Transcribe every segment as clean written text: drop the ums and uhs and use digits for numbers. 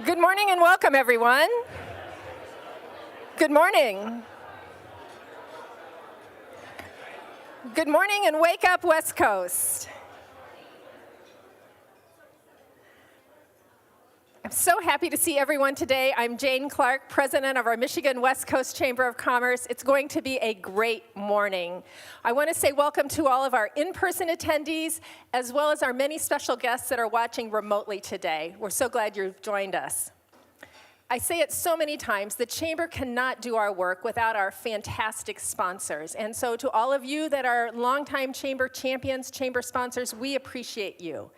Good morning and welcome, everyone. Good morning. Good morning and wake up, West Coast. I'm so happy to see everyone today. I'm Jane Clark, president of our Michigan West Coast Chamber of Commerce. It's going to be a great morning. I want to say welcome to all of our in-person attendees, as well as our many special guests that are watching remotely today. We're so glad you've joined us. I say it so many times, the Chamber cannot do our work without our fantastic sponsors. And so to all of you that are longtime Chamber champions, Chamber sponsors, we appreciate you.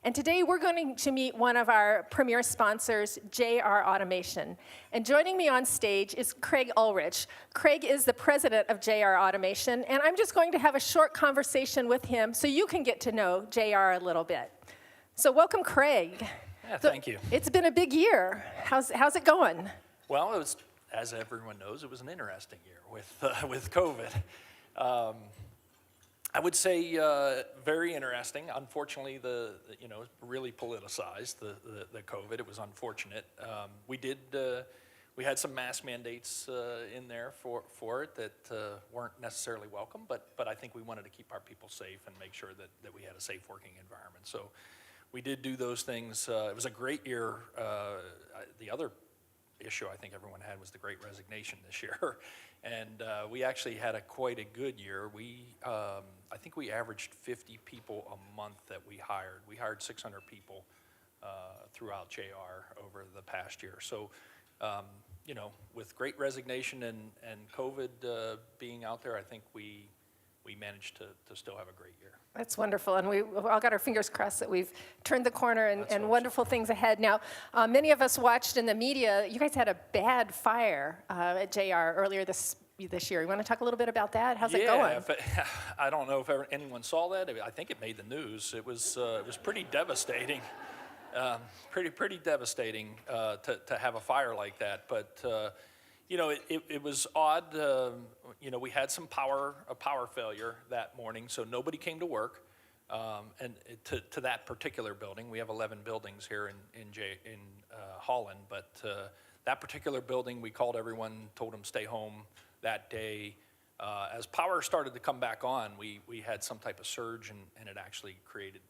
And today we're going to meet one of our premier sponsors, JR Automation. And joining me on stage is Craig Ulrich. Craig is the president of JR Automation, and I'm just going to have a short conversation with him so you can get to know JR a little bit. So welcome, Craig. Yeah, thank you. It's been a big year. How's it going? Well, it was, as everyone knows, it was an interesting year with COVID. I would say very interesting. Unfortunately, really politicized the COVID. It was unfortunate. We had some mask mandates in there for it that weren't necessarily welcome, but I think we wanted to keep our people safe and make sure that we had a safe working environment. So we did do those things. It was a great year. The other issue I think everyone had was the Great Resignation this year, and we actually had quite a good year. I think we averaged 50 people a month that we hired. We hired 600 people throughout JR over the past year. So, with Great Resignation and COVID being out there, I think we managed to still have a great year. That's wonderful, and we all got our fingers crossed that we've turned the corner and wonderful things ahead. Now, many of us watched in the media, you guys had a bad fire at JR earlier this year. You want to talk a little bit about that? How's it going? I don't know if anyone saw that. I think it made the news. It was pretty devastating. Pretty devastating to have a fire like that, but it was odd. We had a power failure that morning, so nobody came to work. And to that particular building, we have 11 buildings here in Holland, but that particular building, we called everyone, told them stay home that day. As power started to come back on, we had some type of surge, and it actually created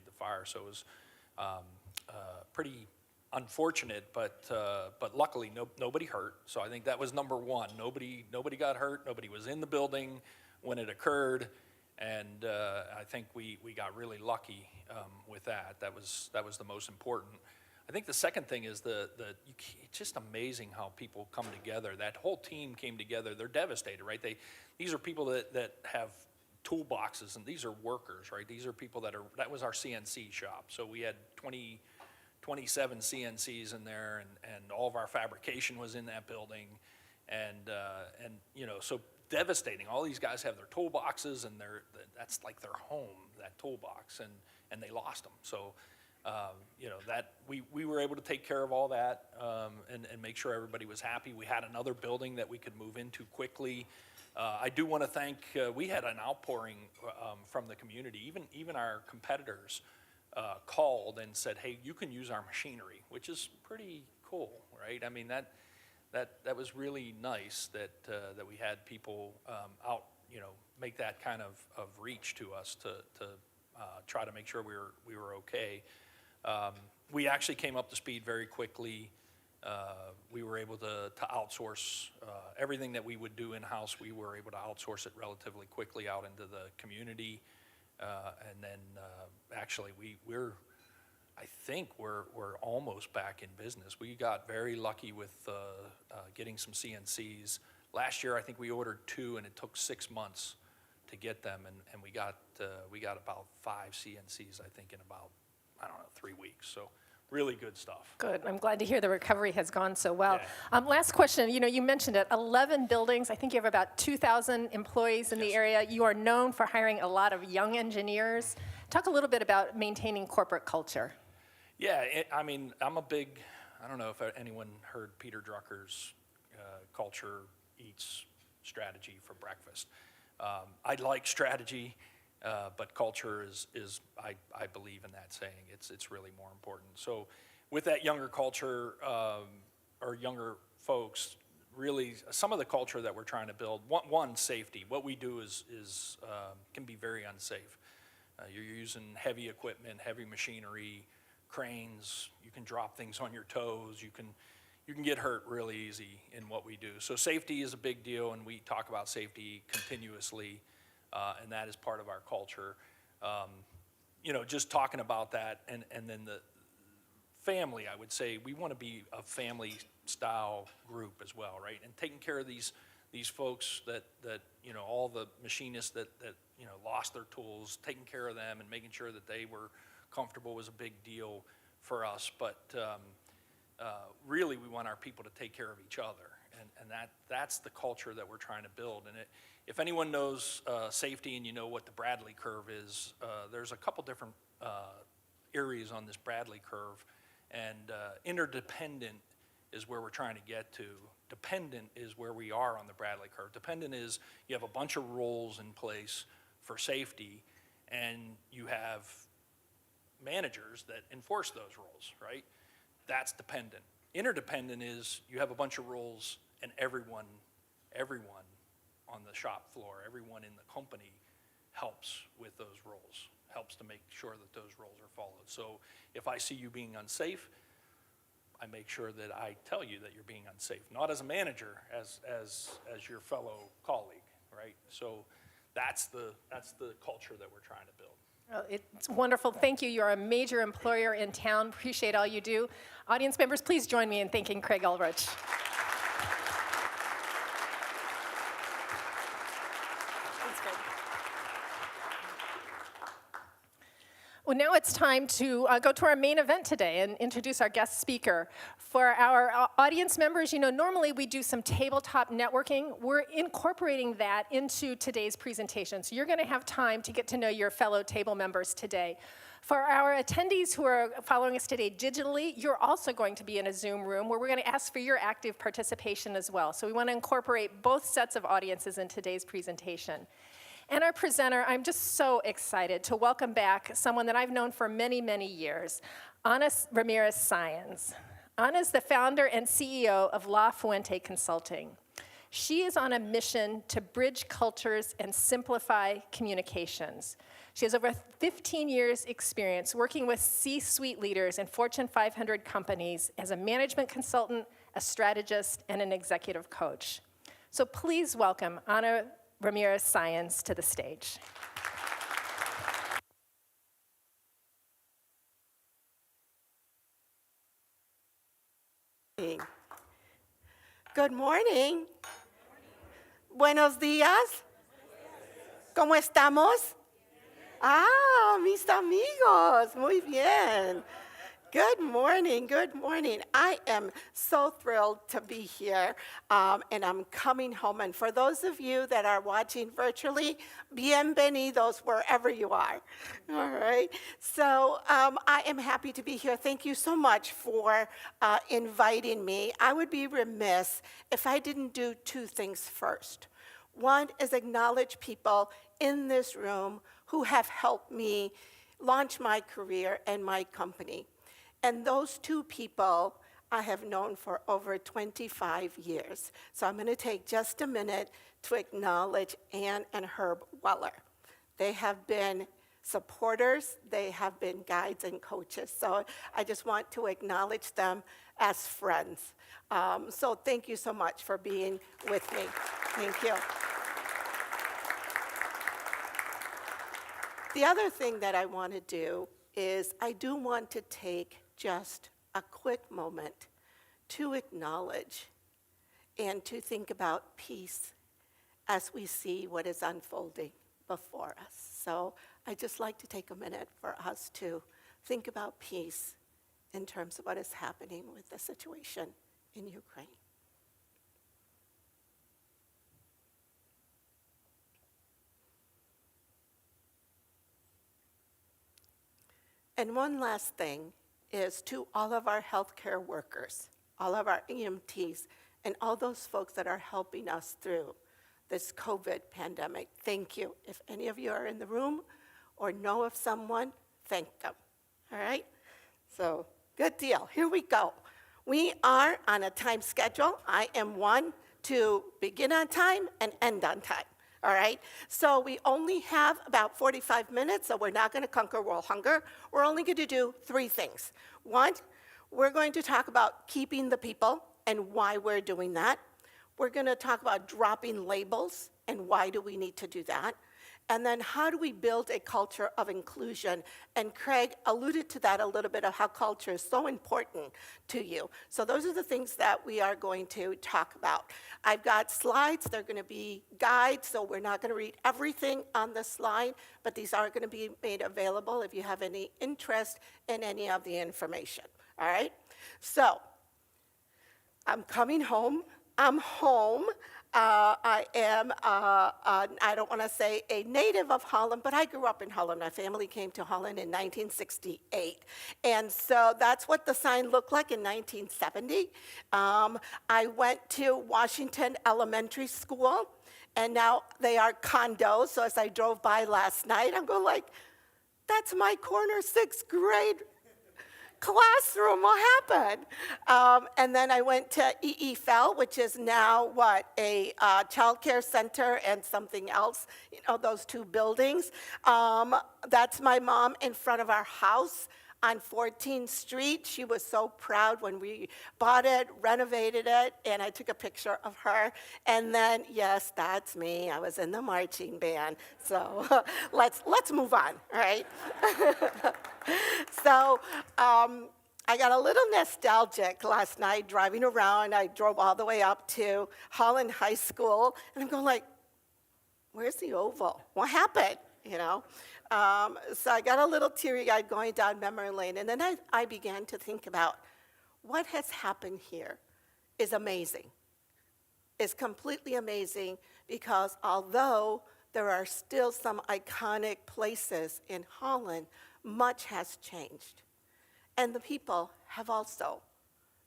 the fire. So it was pretty unfortunate, but luckily nobody hurt. So I think that was number one. Nobody got hurt. Nobody was in the building when it occurred, and I think we got really lucky with that. That was the most important. I think the second thing is it's just amazing how people come together. That whole team came together. They're devastated, right? These are people that have toolboxes, and these are workers, right? These are people that was our CNC shop. So we had 27 CNCs in there, and all of our fabrication was in that building, and so devastating. All these guys have their toolboxes, and that's like their home, that toolbox, and they lost them. So that we were able to take care of all that and make sure everybody was happy. We had another building that we could move into quickly. I do want to thank. We had an outpouring from the community. Even our competitors called and said, "Hey, you can use our machinery," which is pretty cool, right? I mean, that was really nice that we had people out, make that kind of reach to us to try to make sure we were okay. We actually came up to speed very quickly. We were able to outsource everything that we would do in-house. We were able to outsource it relatively quickly out into the community. And then actually I think we're almost back in business. We got very lucky with getting some CNCs. Last year I think we ordered 2, and it took 6 months to get them, and we got about 5 CNCs I think in about 3 weeks. So really good stuff. Good. I'm glad to hear the recovery has gone so well. Yeah. Last question. You mentioned it. 11 buildings. I think you have about 2,000 employees in the area. You are known for hiring a lot of young engineers. Talk a little bit about maintaining corporate culture. Yeah. I'm a big. I don't know if anyone heard Peter Drucker's culture eats strategy for breakfast. I like strategy. But culture is I believe in that saying. It's really more important. So with that younger culture, or younger folks, really some of the culture that we're trying to build, one safety. What we do is can be very unsafe. You're using heavy equipment, heavy machinery, cranes. You can drop things on your toes. You can get hurt really easy in what we do. So safety is a big deal, and we talk about safety continuously, and that is part of our culture. Just talking about that, and then the family, I would say we want to be a family style group as well, right? And taking care of these folks that all the machinists that lost their tools, taking care of them and making sure that they were comfortable was a big deal for us. But really, we want our people to take care of each other, and that's the culture that we're trying to build. And if anyone knows safety and you know what the Bradley curve is, there's a couple different areas on this Bradley curve, and interdependent is where we're trying to get to. Dependent is where we are on the Bradley curve. Dependent is you have a bunch of roles in place for safety, and you have managers that enforce those roles, right? That's dependent. Interdependent is you have a bunch of roles, and everyone on the shop floor, everyone in the company helps with those roles, helps to make sure that those roles are followed. So if I see you being unsafe, I make sure that I tell you that you're being unsafe, not as a manager, as your fellow colleague, right? So that's the culture that we're trying to build. Well, it's wonderful. Thank you. You're a major employer in town. Appreciate all you do. Audience members, please join me in thanking Craig Ulrich. Well, now it's time to go to our main event today and introduce our guest speaker. For our audience members, normally we do some tabletop networking. We're incorporating that into today's presentation. So you're going to have time to get to know your fellow table members today. For our attendees who are following us today digitally, you're also going to be in a Zoom room where we're going to ask for your active participation as well. So we want to incorporate both sets of audiences in today's presentation. And our presenter, I'm just so excited to welcome back someone that I've known for many, many years, Ramírez-Sáenz. Ana is the founder and CEO of La Fuente Consulting. She is on a mission to bridge cultures and simplify communications. She has over 15 years experience working with C-suite leaders in Fortune 500 companies as a management consultant, a strategist, and an executive coach. So please welcome Ana Ramírez-Sáenz to the stage. Good morning. Buenos días. ¿Cómo estamos? Ah, mis amigos. Muy bien. Good morning, good morning. I am so thrilled to be here, and I'm coming home. And for those of you that are watching virtually, bienvenidos wherever you are. All right. So I am happy to be here. Thank you so much for inviting me. I would be remiss if I didn't do two things first. One is acknowledge people in this room who have helped me launch my career and my company. And those two people I have known for over 25 years. So I'm going to take just a minute to acknowledge Ann and Herb Weller. They have been supporters, they have been guides and coaches. So I just want to acknowledge them as friends. So thank you so much for being with me. Thank you. The other thing that I want to do is I do want to take just a quick moment to acknowledge and to think about peace as we see what is unfolding before us. So I'd just like to take a minute for us to think about peace in terms of what is happening with the situation in Ukraine. And one last thing is to all of our healthcare workers, all of our EMTs, and all those folks that are helping us through this COVID pandemic. Thank you. If any of you are in the room or know of someone, thank them. All right? So Good deal. Here we go. We are on a time schedule. I am one to begin on time and end on time. All right? So we only have about 45 minutes, so we're not going to conquer world hunger. We're only going to do 3 things. One, we're going to talk about keeping the people and why we're doing that. We're going to talk about dropping labels and why do we need to do that. And then how do we build a culture of inclusion? And Craig alluded to that a little bit of how culture is so important to you. So those are the things that we are going to talk about. I've got slides. They're going to be guides, so we're not going to read everything on the slide, but these are going to be made available if you have any interest in any of the information. All right? So I'm coming home. I'm home. I am, I don't want to say a native of Holland, but I grew up in Holland. My family came to Holland in 1968. And so that's what the sign looked like in 1970. I went to Washington Elementary School, and now they are condos. So as I drove by last night, I'm going like, that's my corner 6th grade classroom. What happened? And then I went to EEFL, which is now a child care center and something else, those 2 buildings. That's my mom in front of our house on 14th Street. She was so proud when we bought it, renovated it, and I took a picture of her. And then, yes, that's me. I was in the marching band. So let's move on, all right? So I got a little nostalgic last night driving around. I drove all the way up to Holland High School, and I'm going like, where's the Oval? What happened, So I got a little teary-eyed going down memory lane, and then I began to think about what has happened here is amazing. It's completely amazing because although there are still some iconic places in Holland, much has changed. And the people have also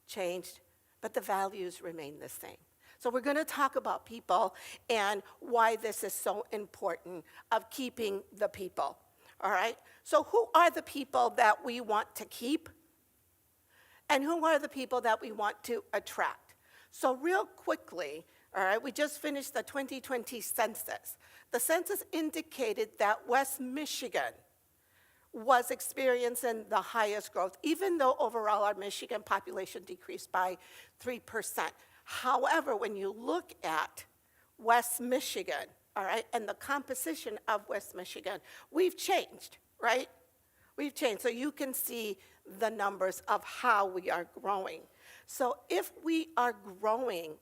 changed, but the values remain the same. So we're going to talk about people and why this is so important of keeping the people, all right? So who are the people that we want to keep? And who are the people that we want to attract? So real quickly, all right, we just finished the 2020 census. The census indicated that West Michigan was experiencing the highest growth, even though overall our Michigan population decreased by 3%. However, when you look at West Michigan, all right, and the composition of West Michigan, we've changed, right? We've changed. So you can see the numbers of how we are growing. So if we are growing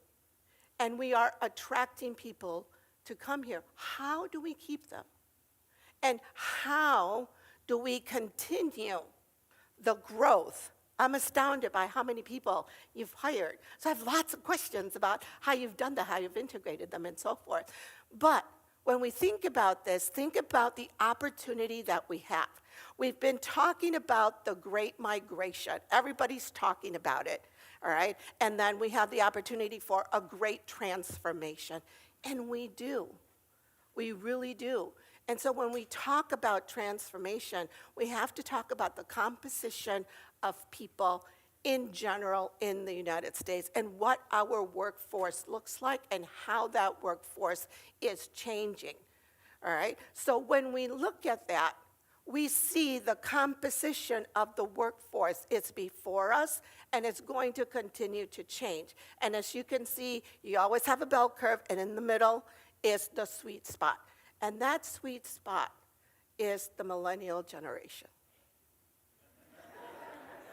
and we are attracting people to come here, how do we keep them? And how do we continue the growth? I'm astounded by how many people you've hired. So I have lots of questions about how you've done that, how you've integrated them, and so forth. But when we think about this, think about the opportunity that we have. We've been talking about the Great Migration. Everybody's talking about it, all right? And then we have the opportunity for a great transformation. And we do. We really do. And so when we talk about transformation, we have to talk about the composition of people in general in the United States and what our workforce looks like and how that workforce is changing, all right? So when we look at that, we see the composition of the workforce is before us, and it's going to continue to change. And as you can see, you always have a bell curve, and in the middle is the sweet spot. And that sweet spot is the millennial generation.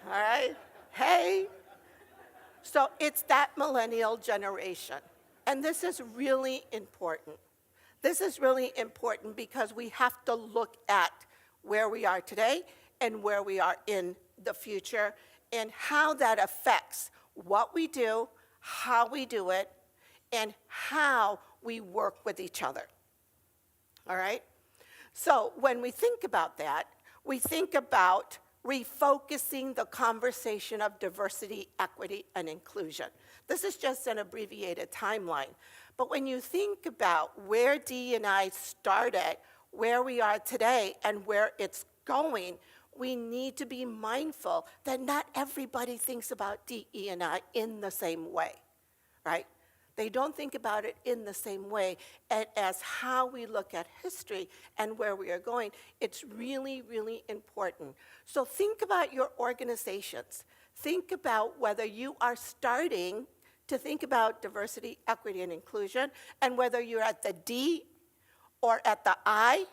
All right? Hey. So it's that millennial generation. And this is really important. This is really important because we have to look at where we are today and where we are in the future and how that affects what we do, how we do it, and how we work with each other. All right? So when we think about that, we think about refocusing the conversation of diversity, equity, and inclusion. This is just an abbreviated timeline. But when you think about where D&I started, where we are today, and where it's going, we need to be mindful that not everybody thinks about DE&I in the same way, right? They don't think about it in the same way as how we look at history and where we are going. It's really, really important. So think about your organizations. Think about whether you are starting to think about diversity, equity, and inclusion, and whether you're at the D or at the I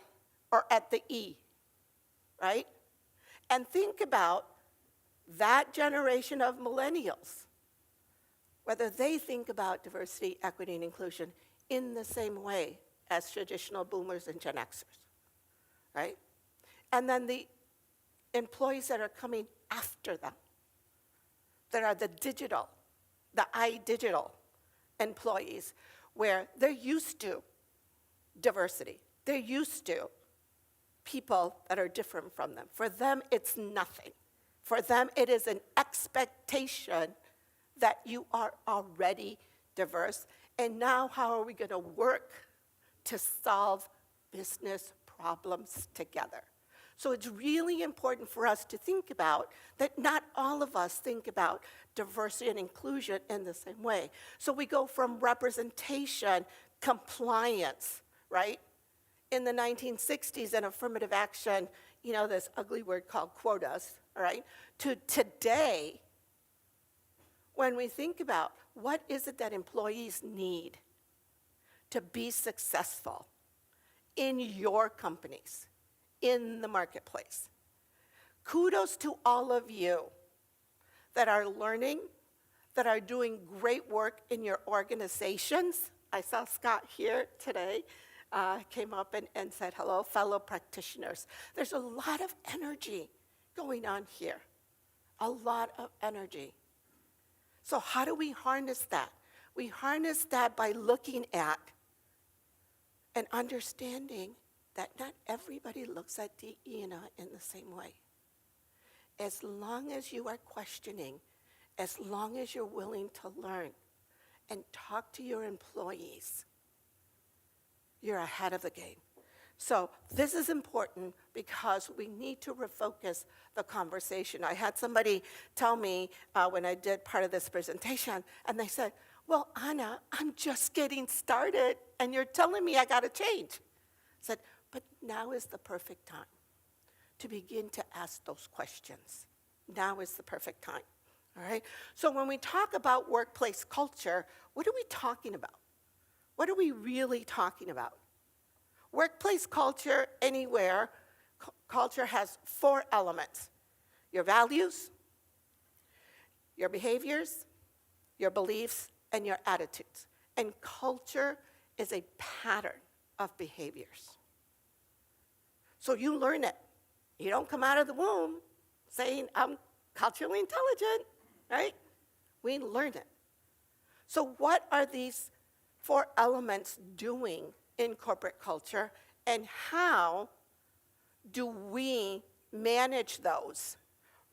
or at the E, right? And think about that generation of millennials, whether they think about diversity, equity, and inclusion in the same way as traditional boomers and Gen Xers, right? And then the employees that are coming after them, that are the digital employees, where they're used to diversity. They're used to people that are different from them. For them, it's nothing. For them, it is an expectation that you are already diverse. And now how are we going to work to solve business problems together? So it's really important for us to think about that not all of us think about diversity and inclusion in the same way. So we go from representation, compliance, right? In the 1960s, and affirmative action, you know, this ugly word called quotas, all right, to today, when we think about what is it that employees need to be successful in your companies, in the marketplace. Kudos to all of you that are learning, that are doing great work in your organizations. I saw Scott here today, came up and said hello, fellow practitioners. There's a lot of energy going on here, a lot of energy. So how do we harness that? We harness that by looking at and understanding that not everybody looks at DE&I in the same way. As long as you are questioning, as long as you're willing to learn and talk to your employees, you're ahead of the game. So this is important because we need to refocus the conversation. I had somebody tell me when I did part of this presentation, and they said, well, Anna, I'm just getting started, and you're telling me I got to change. I said, but now is the perfect time to begin to ask those questions. Now is the perfect time, all right? So when we talk about workplace culture, what are we talking about? What are we really talking about? Workplace culture anywhere, culture has 4 elements: your values, your behaviors, your beliefs, and your attitudes. And culture is a pattern of behaviors. So you learn it. You don't come out of the womb saying, I'm culturally intelligent, right? We learn it. So what are these 4 elements doing in corporate culture, and how do we manage those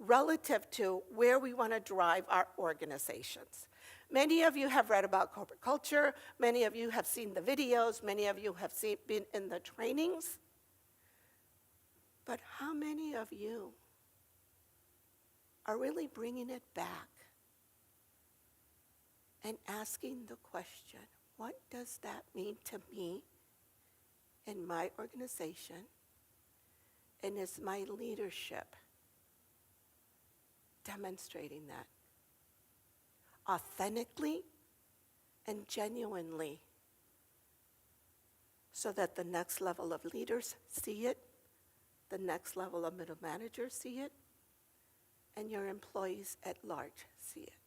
relative to where we want to drive our organizations? Many of you have read about corporate culture. Many of you have seen the videos. Many of you have been in the trainings. But how many of you are really bringing it back and asking the question, what does that mean to me in my organization, and is my leadership demonstrating that authentically and genuinely, so that the next level of leaders see it, the next level of middle managers see it, and your employees at large see it?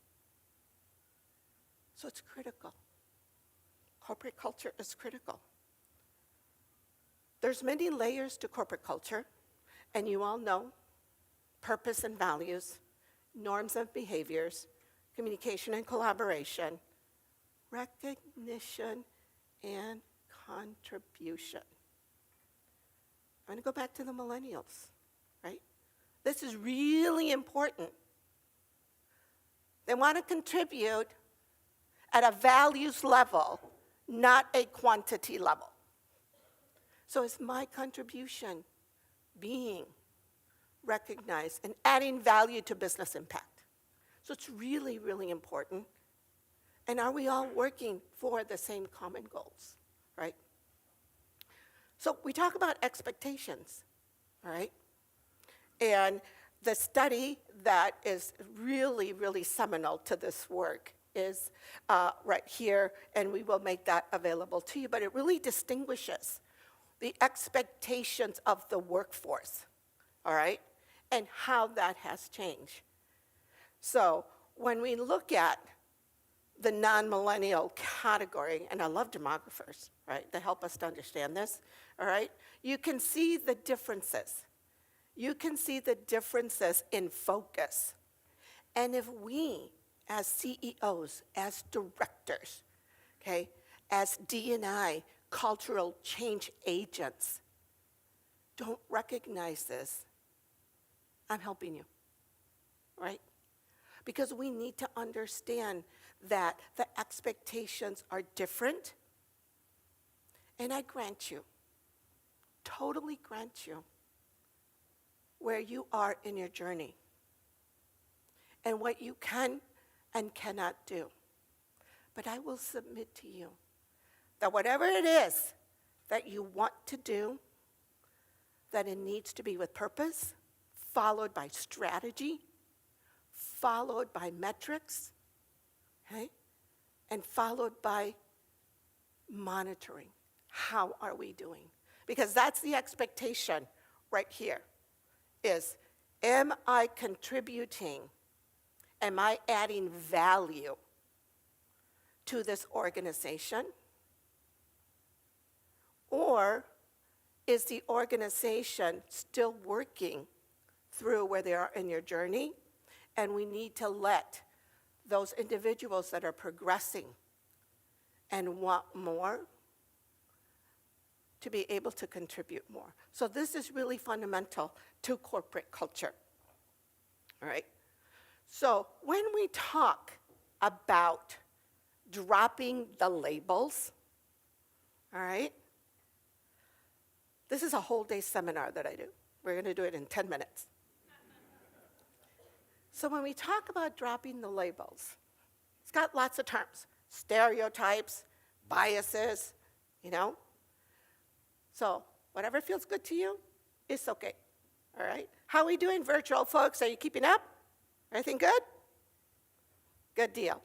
So it's critical. Corporate culture is critical. There's many layers to corporate culture, and you all know purpose and values, norms and behaviors, communication and collaboration, recognition and contribution. I'm going to go back to the millennials, right? This is really important. They want to contribute at a values level, not a quantity level. So is my contribution being recognize and adding value to business impact. So it's really, really important. And are we all working for the same common goals, right? So we talk about expectations, all right? And the study that is really, really seminal to this work is right here, and we will make that available to you, but it really distinguishes the expectations of the workforce, all right, and how that has changed. So when we look at the non-millennial category, and I love demographers, right? They help us to understand this, all right? You can see the differences. You can see the differences in focus. And if we, as CEOs, as directors, okay, as D&I, cultural change agents, don't recognize this, I'm helping you, right? Because we need to understand that the expectations are different. And I grant you, totally grant you, where you are in your journey and what you can and cannot do. But I will submit to you that whatever it is that you want to do, that it needs to be with purpose, followed by strategy, followed by metrics, okay? And followed by monitoring. How are we doing? Because that's the expectation right here, is am I contributing? Am I adding value to this organization? Or is the organization still working through where they are in your journey? And we need to let those individuals that are progressing and want more to be able to contribute more. So this is really fundamental to corporate culture, all right? So when we talk about dropping the labels, all right? This is a whole day seminar that I do. We're gonna do it in 10 minutes. So when we talk about dropping the labels, it's got lots of terms. Stereotypes, biases, you know? So whatever feels good to you, it's okay, all right? How are we doing, virtual folks? Are you keeping up? Everything good? Good deal.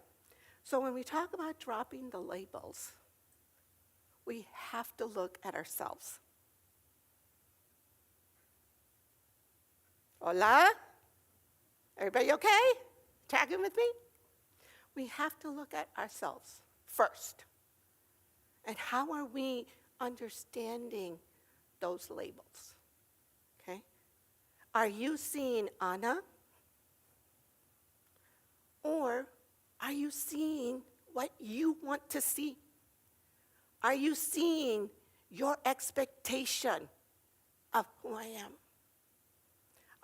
So when we talk about dropping the labels, we have to look at ourselves. Hola? Everybody okay? Tagging with me? We have to look at ourselves first. And how are we understanding those labels? Okay? Are you seeing Anna? Or are you seeing what you want to see? Are you seeing your expectation of who I am?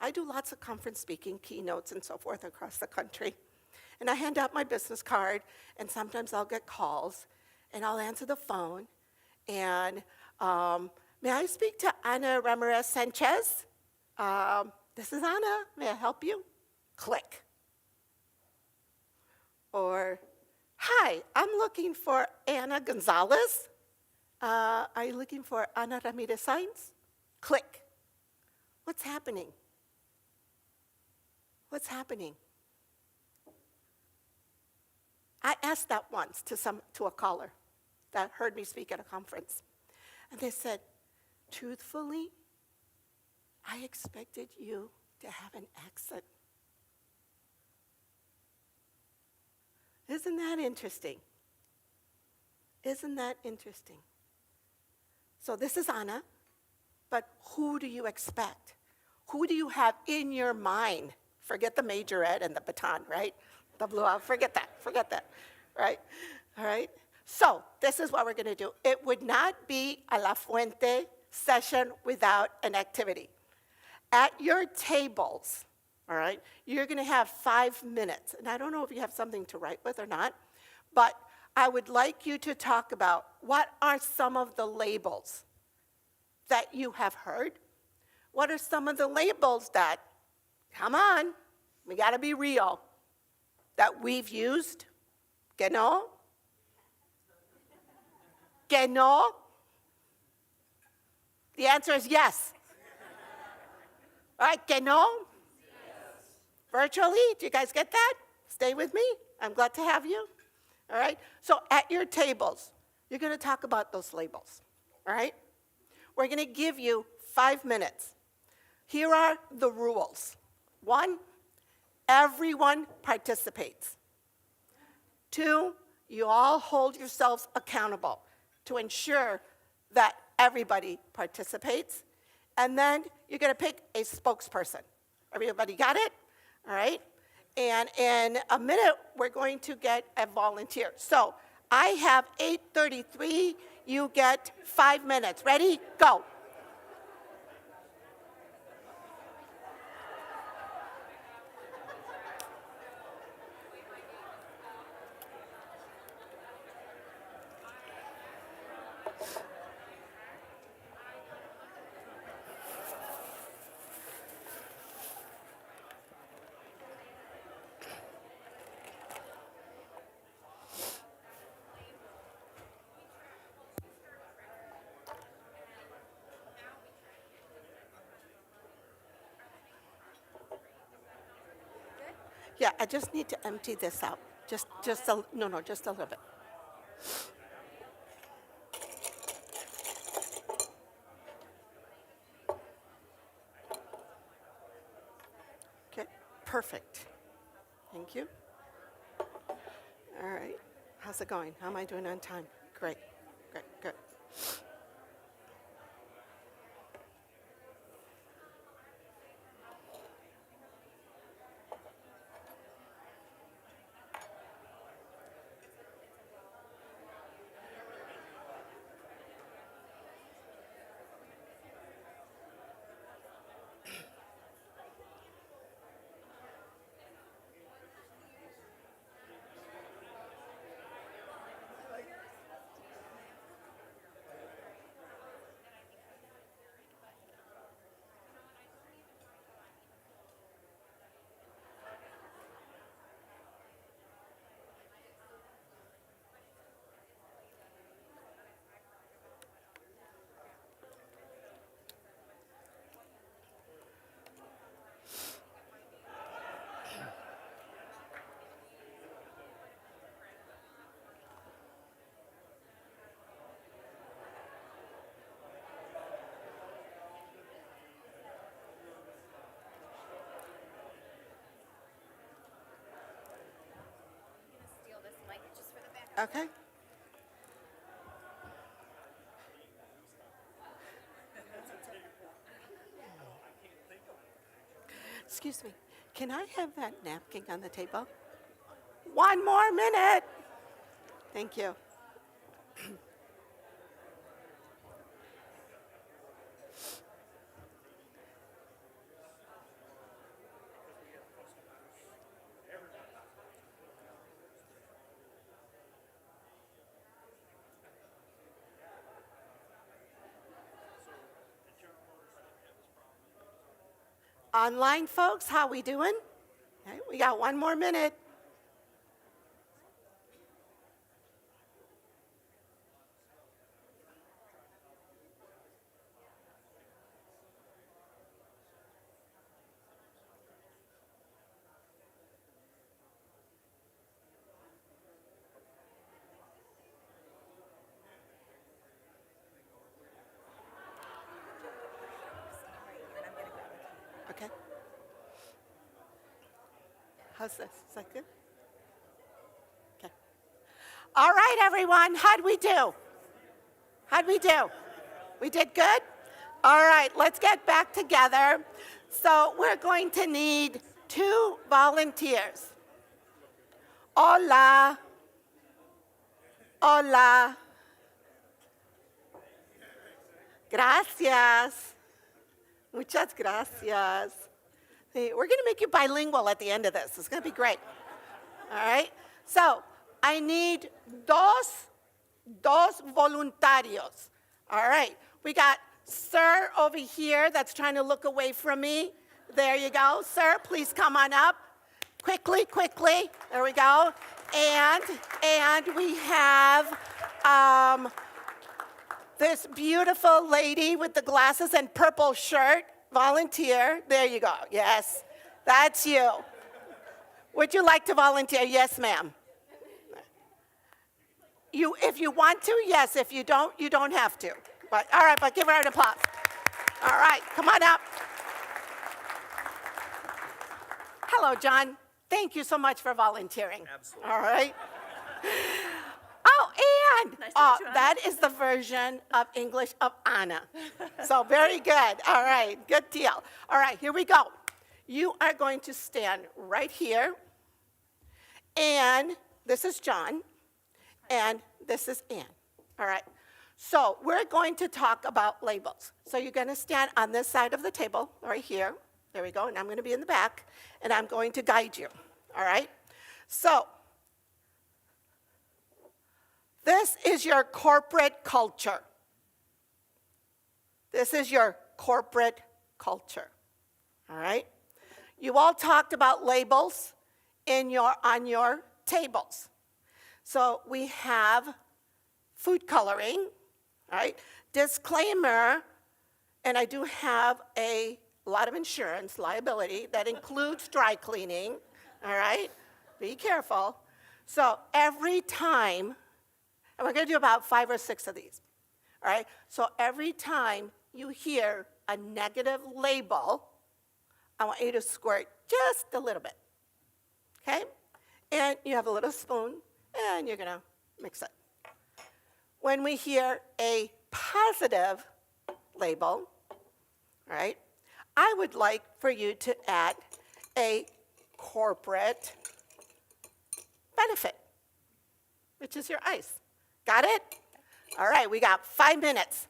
I do lots of conference speaking, keynotes, and so forth across the country. And I hand out my business card, and sometimes I'll get calls, and I'll answer the phone. And may I speak to Ana Ramírez-Sáenz? This is Ana. May I help you? Click. Or, hi, I'm looking for Ana Gonzalez. Are you looking for Ana Ramírez-Sáenz? Click. What's happening? What's happening? I asked that once to a caller that heard me speak at a conference. And they said, truthfully, I expected you to have an accent. Isn't that interesting? Isn't that interesting? So this is Anna, but who do you expect? Who do you have in your mind? Forget the majorette and the baton, right? The blue out, forget that, right? All right? So this is what we're gonna do. It would not be a La Fuente session without an activity. At your tables, all right, you're gonna have 5 minutes. And I don't know if you have something to write with or not, but I would like you to talk about what are some of the labels that you have heard? What are some of the labels that come on, we got to be real, that we've used? Que no? Que no? The answer is yes. All right, que no? Yes. Virtually, do you guys get that? Stay with me. I'm glad to have you. All right, so at your tables, you're going to talk about those labels. All right? We're going to give you 5 minutes. Here are the rules. 1, everyone participates. 2, you all hold yourselves accountable to ensure that everybody participates. And then you're going to pick a spokesperson. Everybody got it? All right? And in a minute, we're going to get a volunteer. So I have 8:33. You get 5 minutes. Ready? Go. Yeah, I just need to empty this out. Just a little bit. Okay, perfect. Thank you. All right, how's it going? How am I doing on time? Great, good. Okay. Excuse me, can I have that napkin on the table? 1 more minute. Thank you. Online folks, how we doing? Okay, we got 1 more minute. Okay. How's this? Is that good? Okay. All right, everyone. How'd we do? We did good? All right, let's get back together. So we're going to need 2 volunteers. Hola. Hola. Gracias. Muchas gracias. We're going to make you bilingual at the end of this. It's going to be great. All right? So I need dos voluntarios. All right. We got Sir over here that's trying to look away from me. There you go, sir. Please come on up. Quickly, quickly. There we go. And we have this beautiful lady with the glasses and purple shirt, volunteer. There you go. Yes, that's you. Would you like to volunteer? Yes, ma'am. If you want to, yes. If you don't have to. But all right, but give her an applause. All right, come on up. Hello, John. Thank you so much for volunteering. Absolutely. All right. Oh, and Nice to meet you, Anna. that is the version of English of Anna. So very good. All right, good deal. All right, here we go. You are going to stand right here. And this is John. And this is Ann. All right. So we're going to talk about labels. So you're going to stand on this side of the table, right here. There we go. And I'm going to be in the back. And I'm going to guide you. All right. So this is your corporate culture. This is your corporate culture. All right. You all talked about labels on your tables. So we have food coloring, all right? Disclaimer, and I do have a lot of insurance liability that includes dry cleaning, all right? Be careful. So every time, and we're gonna do about 5 or 6 of these, all right? So every time you hear a negative label, I want you to squirt just a little bit, okay? And you have a little spoon, and you're gonna mix it. When we hear a positive label, all right, I would like for you to add a corporate benefit, which is your ice. Got it? All right, we got 5 minutes.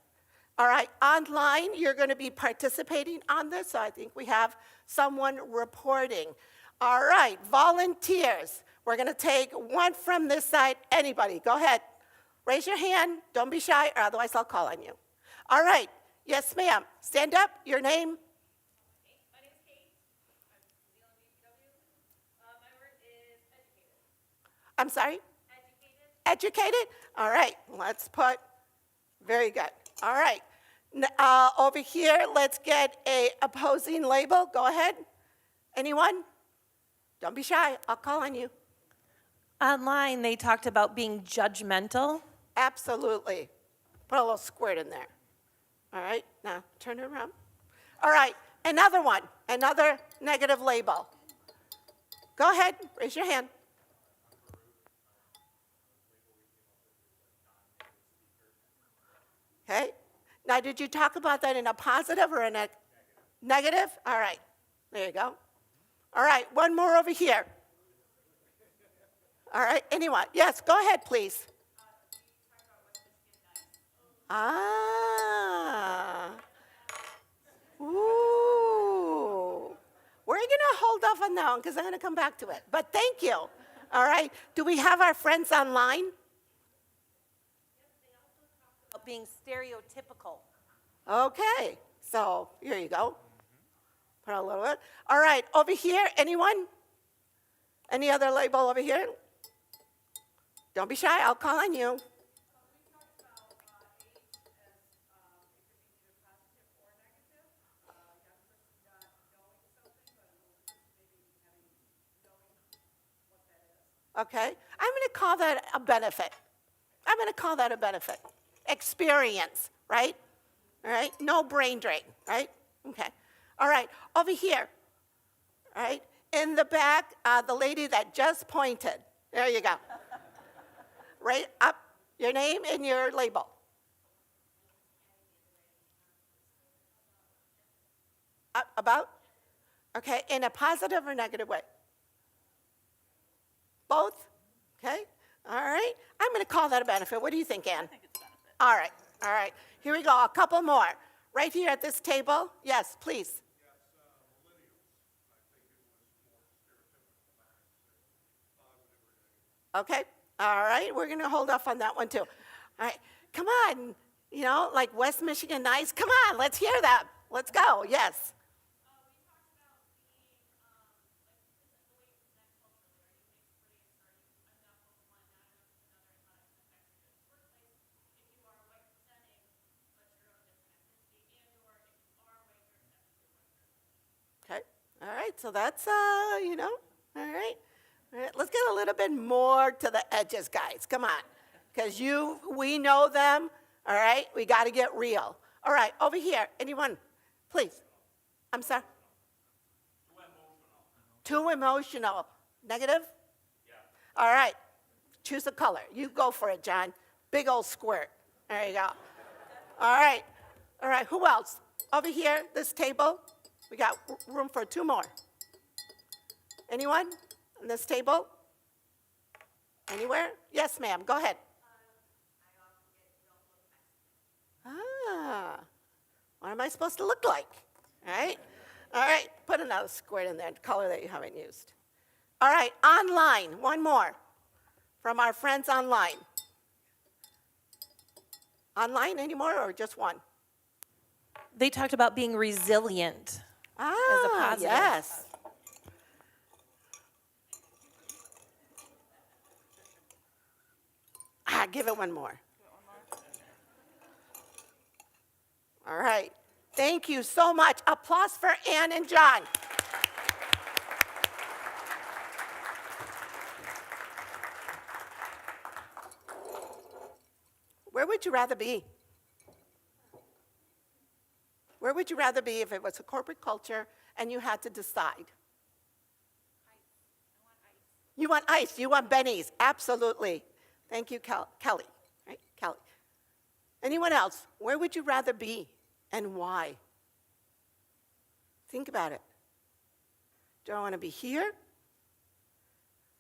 All right, online, you're gonna be participating on this, so I think we have someone reporting. All right, volunteers. We're going to take one from this side. Anybody, go ahead. Raise your hand. Don't be shy, or otherwise I'll call on you. All right. Yes, ma'am. Stand up. Your name? My name is Kate. I'm from Zealand DPW. My word is educated. I'm sorry? Educated. Educated? All right. Let's put, very good. All right. Over here, let's get a opposing label. Go ahead. Anyone? Don't be shy. I'll call on you. Online, they talked about being judgmental. Absolutely. Put a little squirt in there. All right, now turn it around. All right, another one, another negative label. Go ahead, raise your hand. Okay, now did you talk about that in a positive or in a negative? All right, there you go. All right, one more over here. All right, anyone? Yes, go ahead, please. Ah. Ooh. We're going to hold off on that one because I'm going to come back to it. But thank you. All right, do we have our friends online? About being stereotypical. Okay, so here you go. Put a little bit. All right, over here, anyone? Any other label over here? Don't be shy, I'll call on you. Okay, I'm going to call that a benefit. I'm going to call that a benefit. Experience, right? All right, no brain drain, right? Okay. All right, over here, all right? In the back, the lady that just pointed. There you go. Right up, your name and your label. About? Okay, in a positive or negative way? Both? Okay, all right. I'm going to call that a benefit. What do you think, Ann? I think it's a benefit. All right. Here we go, a couple more. Right here at this table. Yes, please. Okay, all right, we're gonna hold off on that one too. All right, come on, you know, like West Michigan Nice, come on, let's hear that. Let's go, yes. We talked about right, so that's, all right. All right, let's get a little bit more to the edges, guys. Come on. Because we know them, all right? We got to get real. All right, over here. Anyone, please. I'm sorry. Too emotional. Negative? Yeah. All right. Choose a color. You go for it, John. Big old squirt. There you go. All right. All right, who else? Over here, this table. We got room for 2 more. Anyone on this table? Anywhere? Yes, ma'am. Go ahead. What am I supposed to look like? All right? All right, put another square in there, color that you haven't used. All right, online, one more from our friends online. Online anymore or just one? They talked about being resilient as a positive. Yes. Give it one more. All right. Thank you so much. Applause for Ann and John. Where would you rather be? Where would you rather be if it was a corporate culture and you had to decide? You want ice. You want Benny's. Absolutely. Thank you, Kelly. Right? Kelly. Anyone else? Where would you rather be and why? Think about it. Do I want to be here,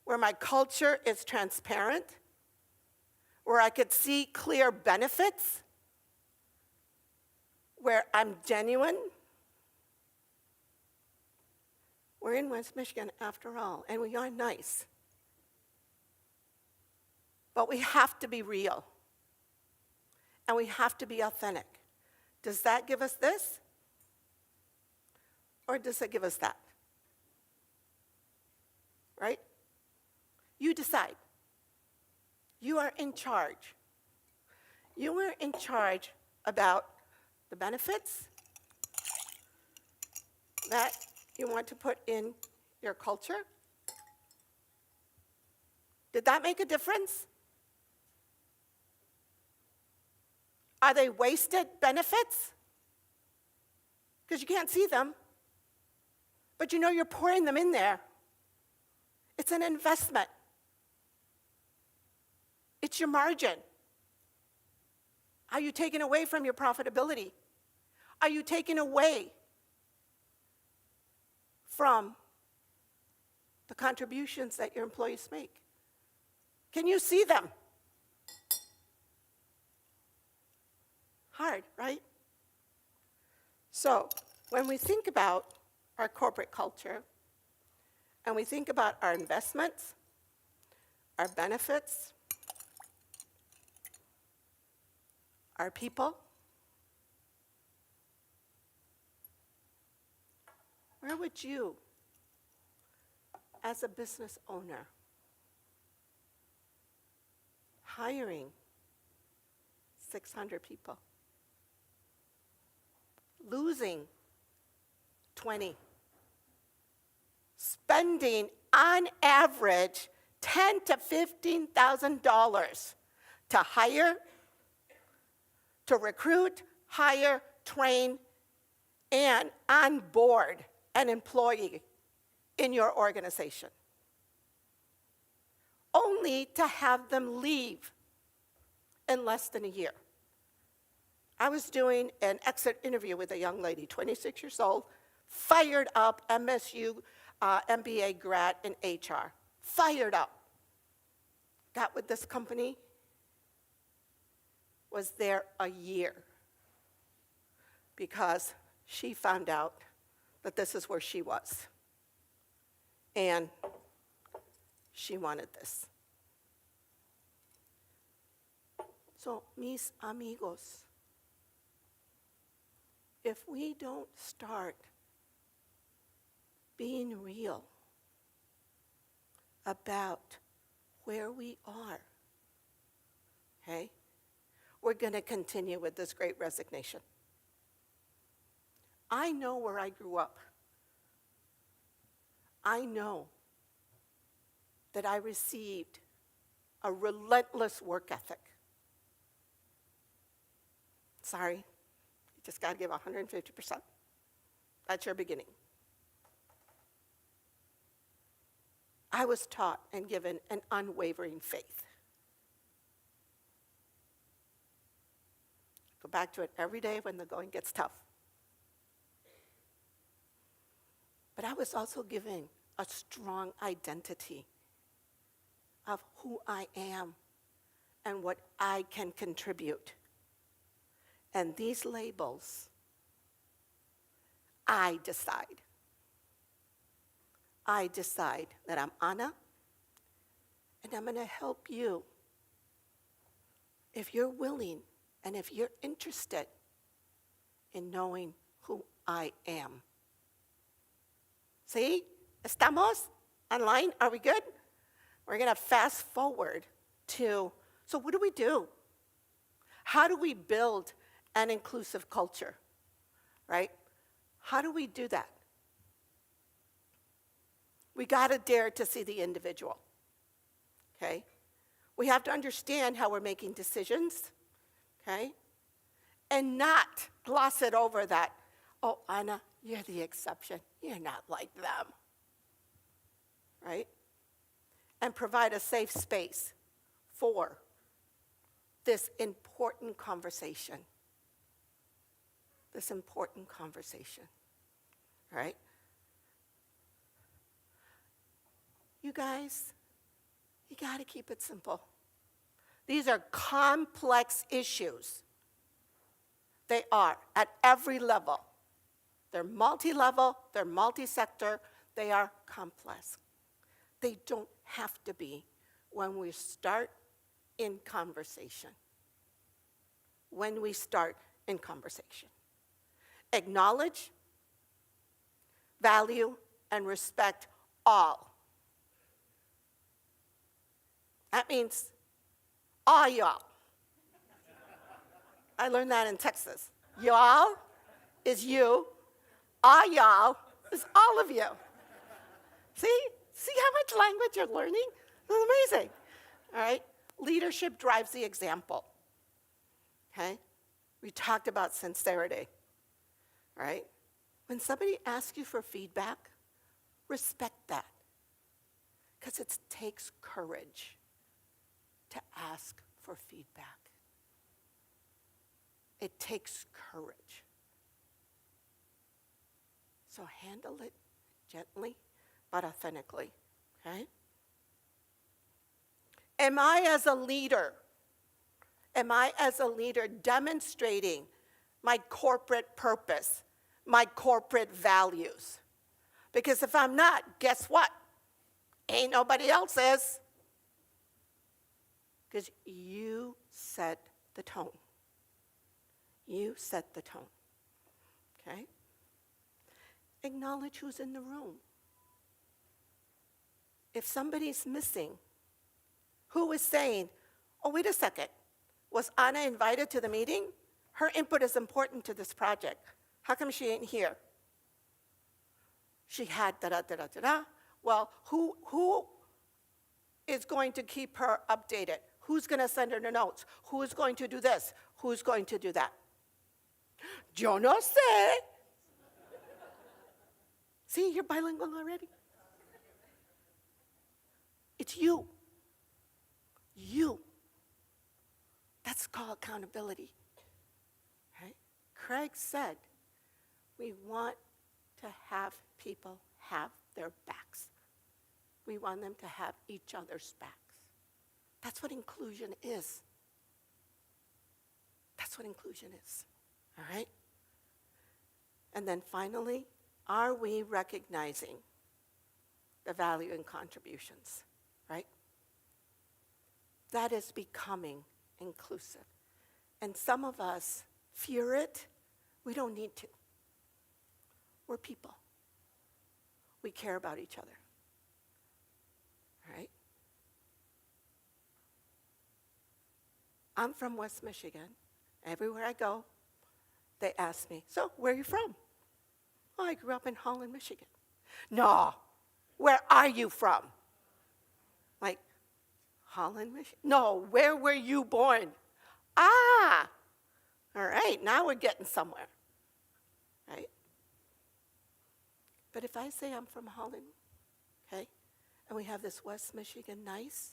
where my culture is transparent, where I could see clear benefits, where I'm genuine? We're in West Michigan after all, and we are nice. But we have to be real. And we have to be authentic. Does that give us this? Or does it give us that? Right? You decide. You are in charge. You are in charge about the benefits that you want to put in your culture. Did that make a difference? Are they wasted benefits? Because you can't see them, but you know you're pouring them in there. It's an investment. It's your margin. Are you taking away from your profitability? Are you taking away from the contributions that your employees make? Can you see them? Hard, right? So, when we think about our corporate culture, and we think about our investments, our benefits, our people, where would you, as a business owner, hiring 600 people, losing 20, spending on average $10,000 to $15,000 to hire, to recruit, hire, train, and onboard an employee in your organization, only to have them leave in less than a year. I was doing an exit interview with a young lady, 26 years old, fired up, MSU MBA grad in HR, fired up. Got with this company, was there a year because she found out that this is where she was. And she wanted this. So, mis amigos, if we don't start being real about where we are, okay, we're going to continue with this great resignation. I know where I grew up. I know that I received a relentless work ethic. Sorry, you just got to give 150%. That's your beginning. I was taught and given an unwavering faith. Go back to it every day when the going gets tough. But I was also given a strong identity of who I am and what I can contribute. And these labels, I decide. I decide that I'm Anna, and I'm going to help you if you're willing and if you're interested in knowing who I am. See? ¿Estamos online? Are we good? We're going to fast forward to, so what do? How do we build an inclusive culture, right? How do we do that? We got to dare to see the individual, okay? We have to understand how we're making decisions, okay? And not gloss it over that, oh, Anna, you're the exception. You're not like them, right? And provide a safe space for this important conversation. This important conversation, right? You guys, you got to keep it simple. These are complex issues. They are at every level. They're multi-level, they're multi-sector, they are complex. They don't have to be when we start in conversation. When we start in conversation. Acknowledge, value, and respect all. That means all y'all. I learned that in Texas. Y'all is you. All y'all is all of you. See how much language you're learning? It's amazing. All right? Leadership drives the example. Okay? We talked about sincerity. All right? When somebody asks you for feedback, respect that. Because it takes courage to ask for feedback. It takes courage. So handle it gently, but authentically, okay? Am I as a leader demonstrating my corporate purpose, my corporate values? Because if I'm not, guess what? Ain't nobody else is. Because you set the tone. You set the tone, okay? Acknowledge who's in the room. If somebody's missing, who is saying, oh, wait a second, was Anna invited to the meeting? Her input is important to this project. How come she ain't here? She had da-da-da-da-da-da. Well, who is going to keep her updated? Who's going to send her the notes? Who is going to do this? Who's going to do that? Yo no sé. See, you're bilingual already. It's you. You. That's called accountability. Right? Craig said, we want to have people have their backs. We want them to have each other's backs. That's what inclusion is. That's what inclusion is. All right? And then finally, are we recognizing the value in contributions, right? That is becoming inclusive. And some of us fear it. We don't need to. We're people. We care about each other. All right? I'm from West Michigan. Everywhere I go, they ask me, so where are you from? Oh, I grew up in Holland, Michigan. No, Where are you from? Like, Holland, Michigan? No, where were you born? Ah, all right, now we're getting somewhere, right? But if I say I'm from Holland, okay, and we have this West Michigan nice,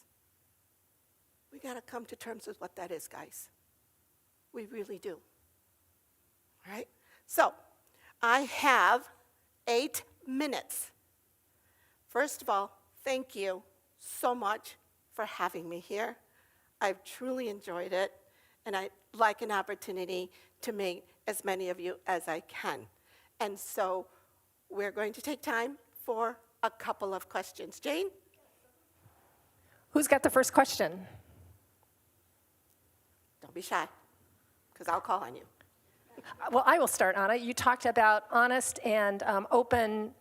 we got to come to terms with what that is, guys. We really do, all right? So, I have 8 minutes. First of all, thank you so much for having me here. I've truly enjoyed it, and I'd like an opportunity to meet as many of you as I can. And so we're going to take time for a couple of questions. Jane? Who's got the first question? Don't be shy, because I'll call on you. Well, I will start, Anna. You talked about honest and open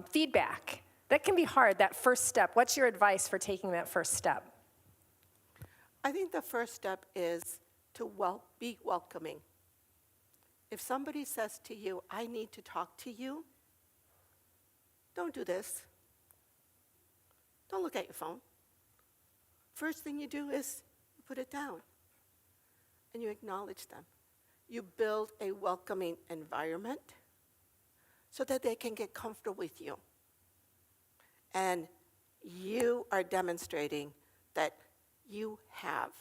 feedback. That can be hard, that first step. What's your advice for taking that first step? I think the first step is to be welcoming. If somebody says to you, I need to talk to you, don't do this. Don't look at your phone. First thing you do is you put it down and you acknowledge them. You build a welcoming environment so that they can get comfortable with you. And you are demonstrating that you have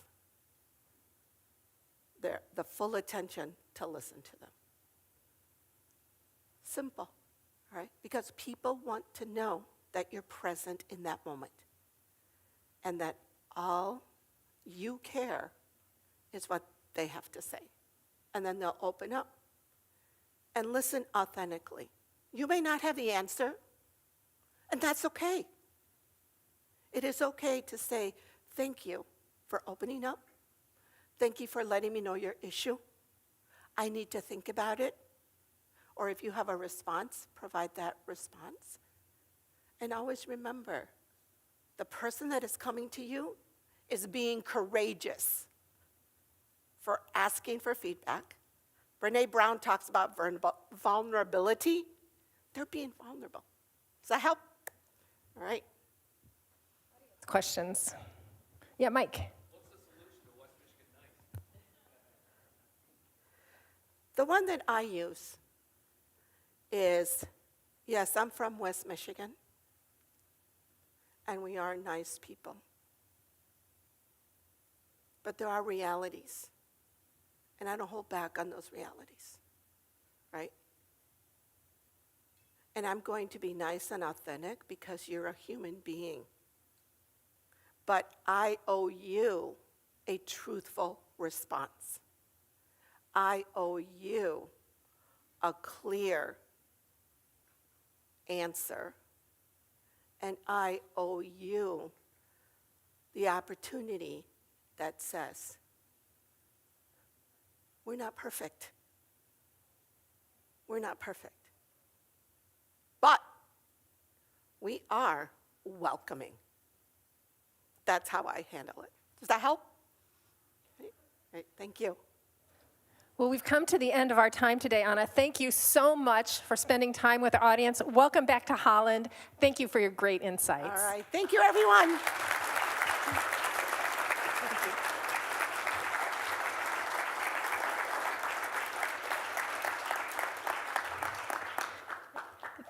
the full attention to listen to them. Simple, right? Because people want to know that you're present in that moment and that all you care is what they have to say. And then they'll open up and listen authentically. You may not have the answer, and that's okay. It is okay to say, thank you for opening up. Thank you for letting me know your issue. I need to think about it. Or if you have a response, provide that response. And always remember, the person that is coming to you is being courageous for asking for feedback. Brene Brown talks about vulnerability. They're being vulnerable. Does that help? All right. Questions? Yeah, Mike. What's the solution to West Michigan nice? The one that I use is, yes, I'm from West Michigan, and we are nice people. But there are realities, and I don't hold back on those realities, right? And I'm going to be nice and authentic because you're a human being. But I owe you a truthful response. I owe you a clear answer. And I owe you the opportunity that says, we're not perfect. We're not perfect. But we are welcoming. That's how I handle it. Does that help? Right, thank you. Well, we've come to the end of our time today, Anna. Thank you so much for spending time with our audience. Welcome back to Holland. Thank you for your great insights. All right, thank you, everyone.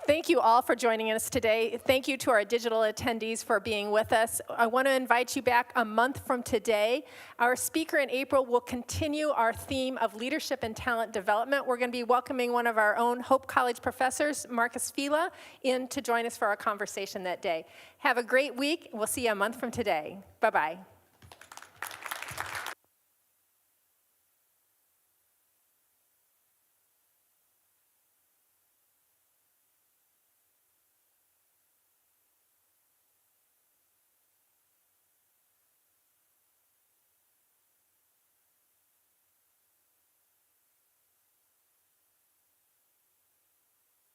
Thank you all for joining us today. Thank you to our digital attendees for being with us. I want to invite you back a month from today. Our speaker in April will continue our theme of leadership and talent development. We're going to be welcoming one of our own Hope College professors, Marcus Fila, in to join us for our conversation that day. Have a great week. We'll see you a month from today. Bye-bye.